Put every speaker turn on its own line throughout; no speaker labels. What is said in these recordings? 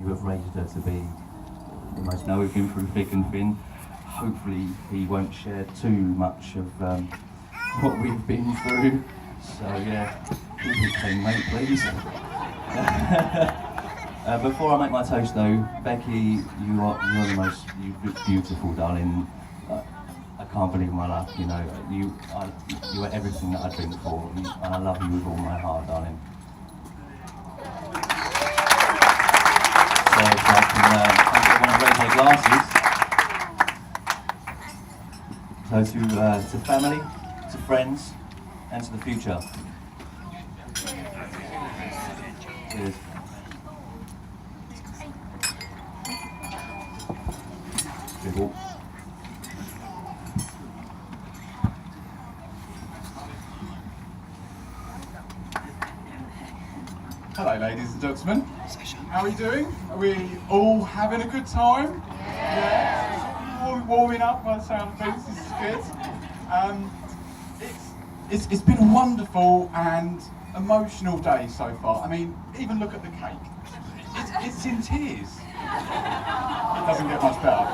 you have raised her to be. You must know him through thick and thin. Hopefully he won't share too much of what we've been through. So yeah, keep it clean, mate, please. Before I make my toast though, Becky, you're the most beautiful, darling. I can't believe my luck, you know. You are everything that I dreamed for, and I love you with all my heart, darling. So if I can everyone raise their glasses. So to family, to friends, and to the future. Cheers. People.
Hello ladies and gentlemen, how are you doing? Are we all having a good time? Yeah. Warming up by the sound of things, this is good. It's been a wonderful and emotional day so far. I mean, even look at the cake. It's in tears. It doesn't get much better,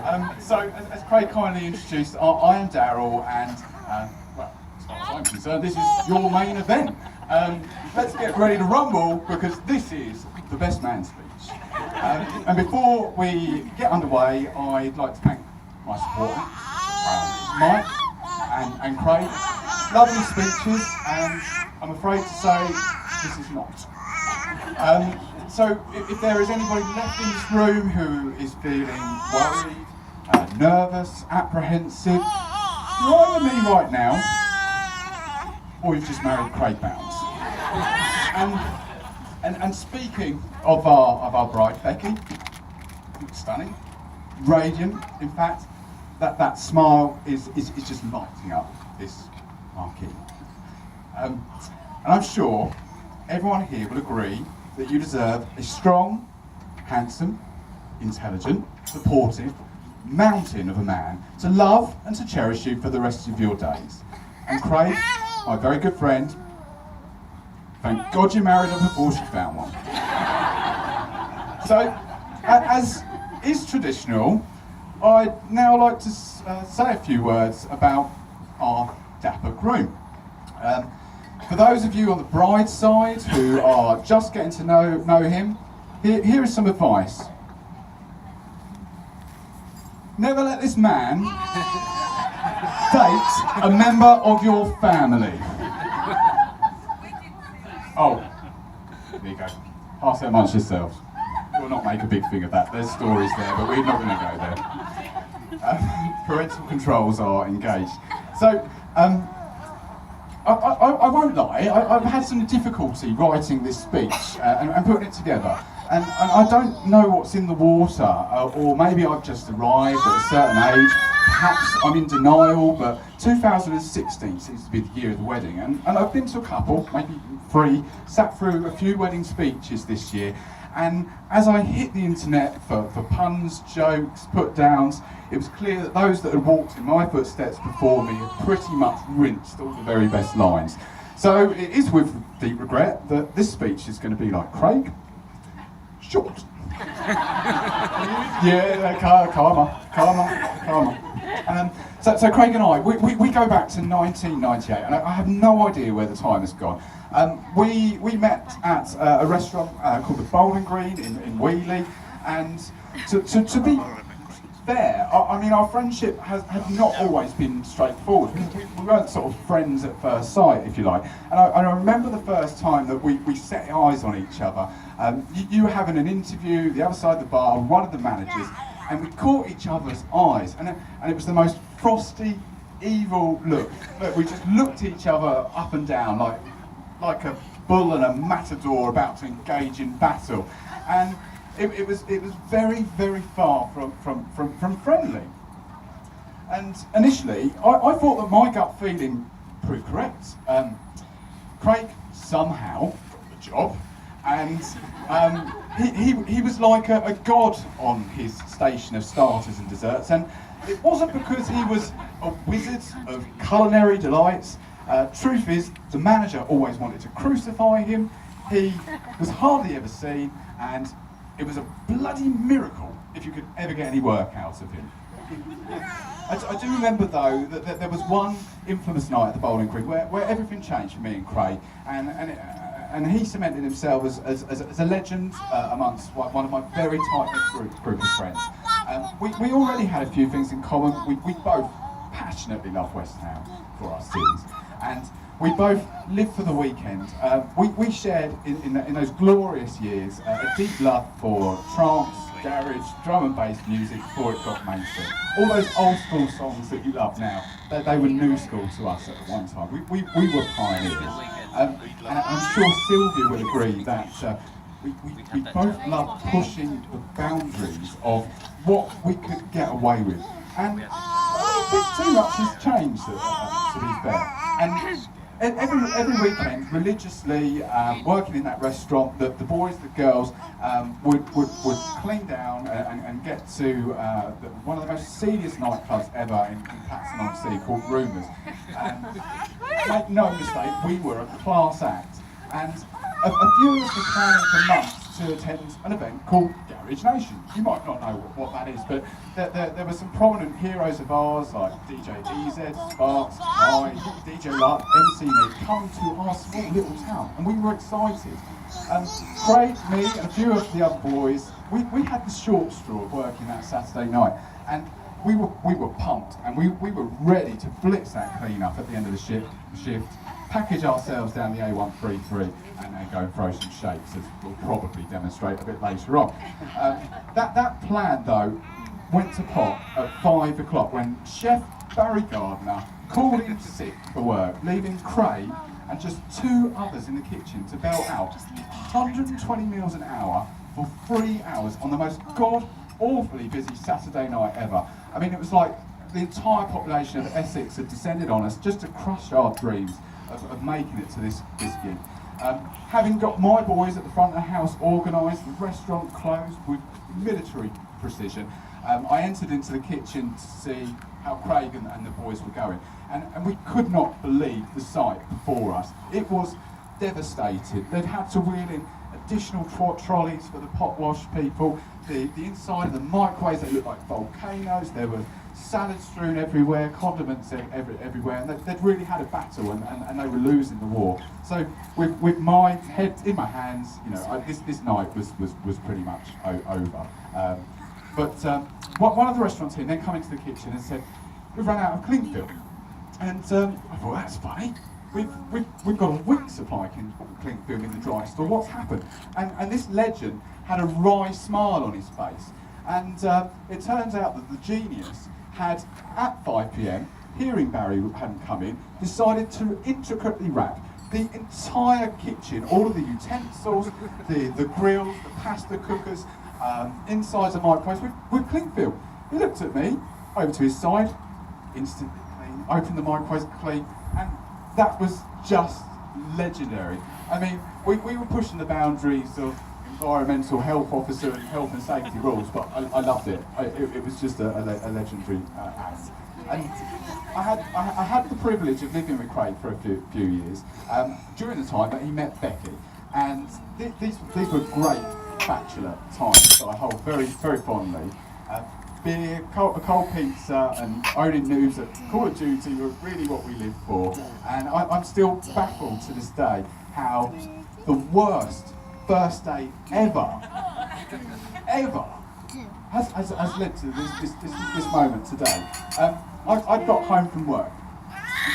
honestly. So, as Kraig kindly introduced, I am Daryl, and well, as far as I'm concerned, this is your main event. Let's get ready to rumble, because this is the best man speech. And before we get underway, I'd like to thank my supporters, Mike and Kraig. Lovely speeches, and I'm afraid to say this is not. So if there is anybody left in this room who is feeling worried, nervous, apprehensive, you're either me right now, or you've just married Kraig Bounds. And speaking of our bride, Becky, stunning, radiant. In fact, that smile is just lighting up this marquee. And I'm sure everyone here will agree that you deserve a strong, handsome, intelligent, supportive mountain of a man to love and to cherish you for the rest of your days. And Kraig, my very good friend, thank God you married her before she found one. So, as is traditional, I'd now like to say a few words about our dapper groom. For those of you on the bride's side who are just getting to know him, here is some advice. Never let this man date a member of your family. Oh, there you go. Pass that amongst yourselves. We'll not make a big thing of that. There's stories there, but we're not going to go there. Parental controls are engaged. So, I won't lie, I've had some difficulty writing this speech and putting it together. And I don't know what's in the water, or maybe I've just arrived at a certain age. Perhaps I'm in denial, but 2016 seems to be the year of the wedding. And I've been to a couple, maybe 3, sat through a few wedding speeches this year. And as I hit the internet for puns, jokes, put downs, it was clear that those that had walked in my footsteps before me had pretty much rinsed all the very best lines. So it is with deep regret that this speech is going to be like Kraig, short. Yeah, karma. So Kraig and I, we go back to 1998, and I have no idea where the time has gone. We met at a restaurant called the Bowling Green in Wheelie, and to be fair, I mean, our friendship has not always been straightforward. We weren't sort of friends at first sight, if you like. And I remember the first time that we set eyes on each other. You were having an interview the other side of the bar with one of the managers, and we caught each other's eyes, and it was the most frosty, evil look. Look, we just looked at each other up and down like a bull and a matador about to engage in battle. And it was very, very far from friendly. And initially, I thought that my gut feeling proved correct. Kraig somehow got the job, and he was like a god on his station of starters and desserts. And it wasn't because he was a wizard of culinary delights. Truth is, the manager always wanted to crucify him. He was hardly ever seen, and it was a bloody miracle if you could ever get any work out of him. I do remember though that there was one infamous night at the Bowling Green where everything changed for me and Kraig, and he cemented himself as a legend amongst one of my very tight-knit group of friends. We already had a few things in common. We both passionately love West Ham for our sins, and we both lived for the weekend. We shared in those glorious years a deep love for trance, garage, drum and bass music before it got mainstream. All those old school songs that you love now, they were new school to us at one time. We were pioneers. And I'm sure Sylvia will agree that we both love pushing the boundaries of what we could get away with. And I don't think too much has changed, to be fair. And every weekend, religiously working in that restaurant, the boys, the girls would clean down and get to one of the most seediest nightclubs ever in Clacton-on-Sea called Rumours. Make no mistake, we were a class act, and a few of us were planning for months to attend an event called Garage Nation. You might not know what that is, but there were some prominent heroes of ours like DJ EZ, Sparks, I, DJ Luck, MC Nick come to our small little town, and we were excited. Kraig, me, and a few of the other boys, we had the short straw of working that Saturday night, and we were pumped, and we were ready to blitz that clean up at the end of the shift, package ourselves down the A133 and go and throw some shapes, as we'll probably demonstrate a bit later on. That plan though went to pot at 5 o'clock when Chef Barry Gardner called in sick for work, leaving Kraig and just 2 others in the kitchen to belt out 120 meals an hour for 3 hours on the most god-awfully busy Saturday night ever. I mean, it was like the entire population of Essex had descended on us just to crush our dreams of making it to this gig. Having got my boys at the front of the house organised, the restaurant closed with military precision, I entered into the kitchen to see how Kraig and the boys were going. And we could not believe the sight before us. It was devastated. They'd had to wheel in additional trolleys for the pot wash people. The inside of the microwaves, they looked like volcanoes. There were salads strewn everywhere, condiments everywhere, and they'd really had a battle, and they were losing the war. So with my head in my hands, you know, this night was pretty much over. But one of the restaurant team then come into the kitchen and said, "We've run out of cling film." And I thought, that's funny. We've got a week's supply of cling film in the dry store. What's happened? And this legend had a wry smile on his face. And it turns out that the genius had, at 5 p.m, hearing Barry hadn't come in, decided to intricately wrap the entire kitchen, all of the utensils, the grills, the pasta cookers, insides of microwaves with cling film. He looked at me, over to his side, instantly clean, opened the microwaves clean, and that was just legendary. I mean, we were pushing the boundaries of environmental health officer and health and safety rules, but I loved it. It was just a legendary act. And I had the privilege of living with Kraig for a few years during the time that he met Becky, and these were great bachelor times that I hold very, very fondly. Beer, a cold pizza, and owning news at Call of Duty were really what we lived for. And I'm still baffled to this day how the worst first date ever has led to this moment today. I got home from work.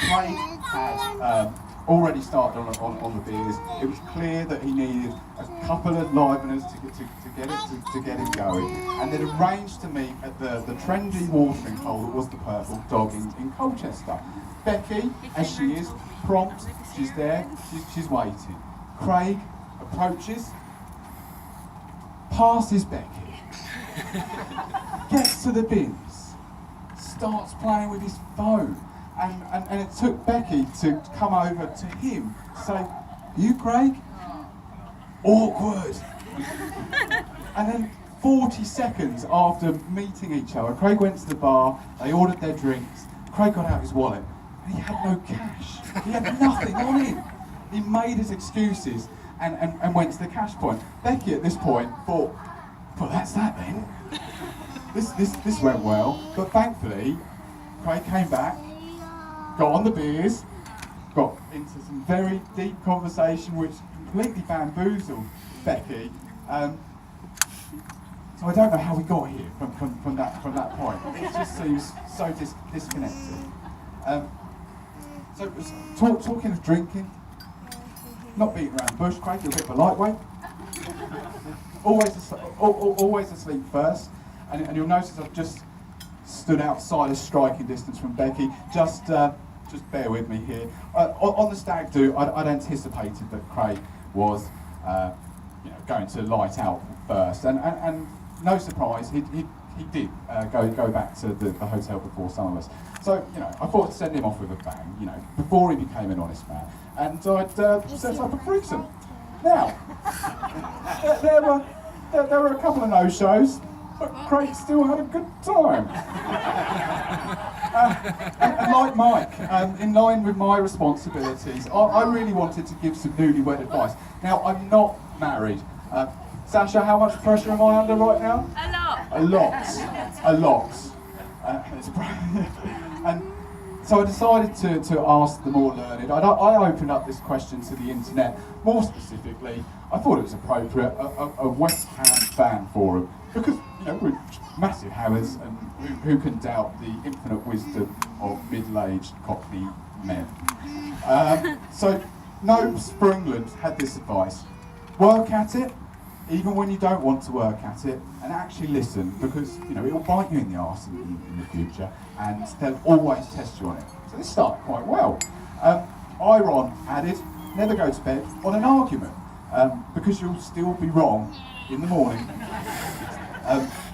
Kraig had already started on the beers. It was clear that he needed a couple of liveners to get him going, and they'd arranged to meet at the trendy watering hole that was the Purple Dog in Colchester. Becky, as she is, prompt, she's there, she's waiting. Kraig approaches, passes Becky, gets to the bins, starts playing with his phone, and it took Becky to come over to him, say, "You Kraig?" Awkward. And then 40 seconds after meeting each other, Kraig went to the bar, they ordered their drinks, Kraig got out his wallet, and he had no cash. He had nothing on him. He made his excuses, and went to the cash point. Becky at this point thought, well, that's that then. This went well, but thankfully, Kraig came back, got on the beers, got into some very deep conversation which completely bamboozled Becky. So I don't know how we got here from that point. It just seems so disconnected. So talking of drinking, not beating around the bush, Kraig, you're a bit of a lightweight. Always asleep first, and you'll notice I've just stood outside a striking distance from Becky. Just bear with me here. On the stag do, I'd anticipated that Kraig was, going to light out first, and no surprise, he did go back to the hotel before some of us. So I thought I'd send him off with a bang, before he became an honest man, and I'd set up a threesome. Now, there were a couple of no-shows, but Kraig still had a good time. And like Mike, in line with my responsibilities, I really wanted to give some newlywed advice. Now, I'm not married. Sasha, how much pressure am I under right now? A lot. And so I decided to ask the more learned. I opened up this question to the internet. More specifically, I thought it was appropriate, a West Ham fan forum, because we're massive hammers, and who can doubt the infinite wisdom of middle-aged Cockney men. So Nobes for England had this advice: work at it, even when you don't want to work at it, and actually listen, because it'll bite you in the arse in the future, and they'll always test you on it. So this started quite well. Iron added, never go to bed on an argument, because you'll still be wrong in the morning.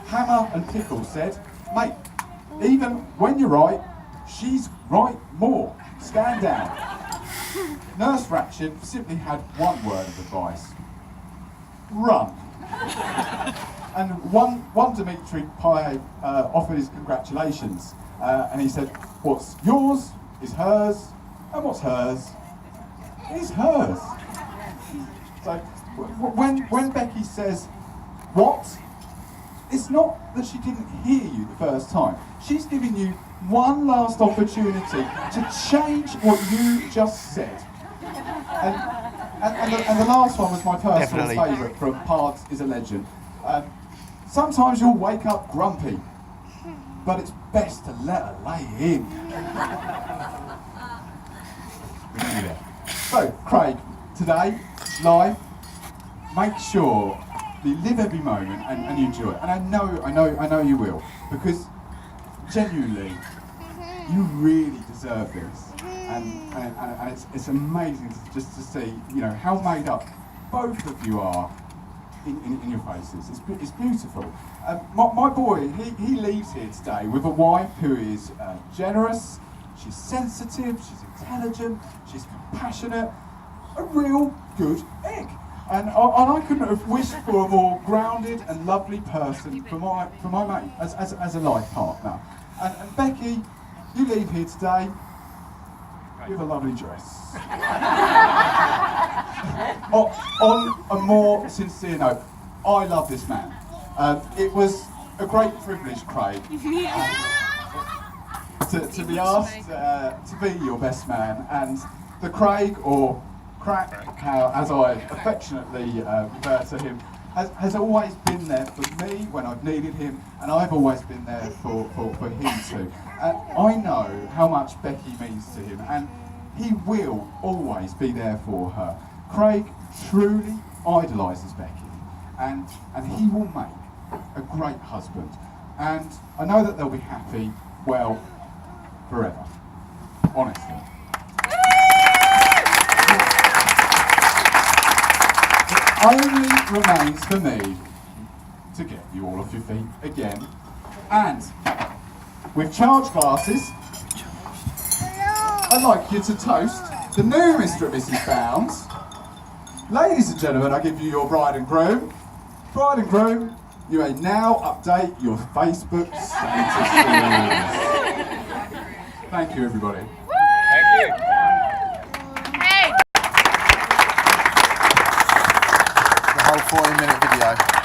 Hammer and Pickle said, mate, even when you're right, she's right more. Stand down. Nurse Ratchet simply had one word of advice: run. And one Dimitri Payet offered his congratulations, and he said, what's yours is hers, and what's hers is hers. So when Becky says, what? It's not that she didn't hear you the first time. She's giving you one last opportunity to change what you just said. And the last one was my personal favourite from Pards is a Legend. Sometimes you'll wake up grumpy, but it's best to let her lay in. So, Kraig, today, live, make sure you live every moment and you enjoy it. And I know you will, because genuinely, you really deserve this. And it's amazing just to see, how made up both of you are in your faces. It's beautiful. My boy, he leaves here today with a wife who is generous, she's sensitive, she's intelligent, she's compassionate, a real good egg. And I couldn't have wished for a more grounded and lovely person for my mate as a life partner. And Becky, you leave here today with a lovely dress. On a more sincere note, I love this man. It was a great privilege, Kraig, to be asked to be your best man, and the Kraig, or Kraig, as I affectionately refer to him, has always been there for me when I've needed him, and I've always been there for him too. I know how much Becky means to him, and he will always be there for her. Kraig truly idolises Becky, and he will make a great husband. And I know that they'll be happy, well, forever. Honestly. It only remains for me to get you all off your feet again, and with charged glasses, I'd like you to toast the new Mr. and Mrs. Bounds. Ladies and gentlemen, I give you your bride and groom. Bride and groom, you may now update your Facebook status. Thank you, everybody.
Thank you. whole 40-minute video.